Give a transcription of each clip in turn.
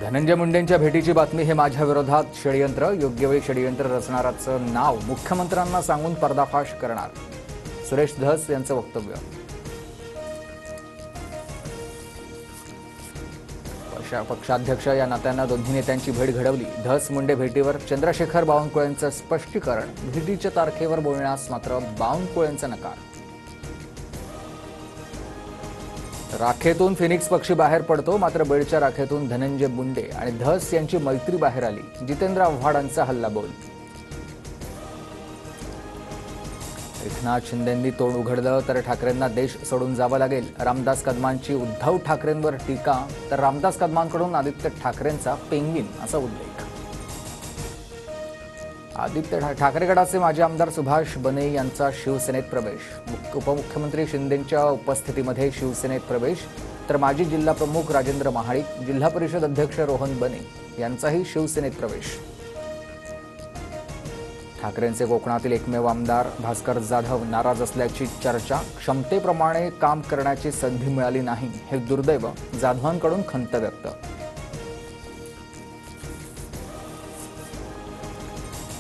धनंजय मुंडेंच्या भेटीची बातमी हे माझ्या विरोधात षडयंत्र, योग्य वेळी षडयंत्र रचणाराचं नाव मुख्यमंत्र्यांना सांगून पर्दाफाश करणार, सुरेश धस यांचं वक्तव्य. पक्षाध्यक्ष या नात्यानं दोन्ही नेत्यांची भेट घडवली. धस मुंडे भेटीवर चंद्रशेखर बावनकुळेंचं स्पष्टीकरण. भेटीच्या तारखेवर बोलण्यास मात्र बावनकुळेंचा नकार. राखेतून फिनिक्स पक्षी बाहेर पडतो, मात्र बीडच्या राखेतून धनंजय मुंडे आणि धस यांची मैत्री बाहेर आली. जितेंद्र आव्हाडांचा हल्लाबोल. एकनाथ शिंदेंनी तोंड उघडलं तर ठाकरेंना देश सोडून जावं लागेल. रामदास कदमांची उद्धव ठाकरेंवर टीका, तर रामदास कदमांकडून आदित्य ठाकरेंचा पेंगिन असा उल्लेख. आदित्य ठाकरे गटाचे माजी आमदार सुभाष बने यांचा शिवसेनेत प्रवेश. उपमुख्यमंत्री शिंदेंच्या उपस्थितीमध्ये शिवसेनेत प्रवेश, तर माजी जिल्हा प्रमुख राजेंद्र महाडिक, जिल्हा परिषद अध्यक्ष रोहन बने यांचाही शिवसेनेत प्रवेश. ठाकरेंचे कोकणातील एकमेव आमदार भास्कर जाधव नाराज असल्याची चर्चा. क्षमतेप्रमाणे काम करण्याची संधी मिळाली नाही हे दुर्दैव, जाधवांकडून खंत व्यक्त.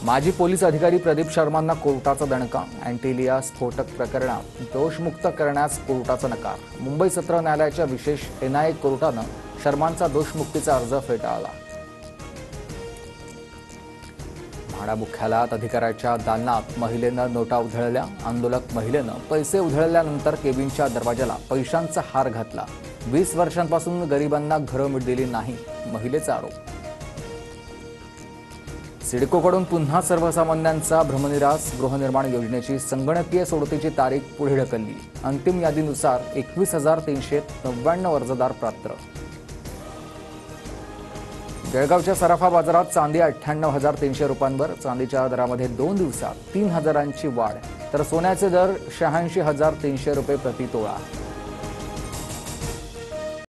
माजी पोलीस अधिकारी प्रदीप शर्मांना कोर्टाचा दणका. अँटिलिया स्फोटक प्रकरणात दोषमुक्त करण्यास कोर्टाचा नकार. मुंबई सत्र न्यायालयाच्या विशेष एनआयए कोर्टानं शर्मांचा दोषमुक्तीचा अर्ज फेटाळला. म्हाडा मुख्यालयात अधिकाऱ्याच्या दालनात महिलेनं नोटा उधळल्या. आंदोलक महिलेनं पैसे उधळल्यानंतर केबिनच्या दरवाजाला पैशांचा हार घातला. 20 वर्षांपासून गरिबांना घरं दिली नाही, महिलेचा आरोप. सिडकोकडून पुन्हा सर्वसामान्यांचा भ्रमनिरास. गृहनिर्माण योजनेची संगणकीय सोडतीची तारीख पुढे ढकलली. अंतिम यादीनुसार 21,399 अर्जदार पात्र. जळगावच्या सराफा बाजारात चांदी 98,300 रुपयांवर. चांदीच्या दरामध्ये 2 दिवसात 3,000ची वाढ, तर सोन्याचे दर 86,300 रुपये प्रति तोळा.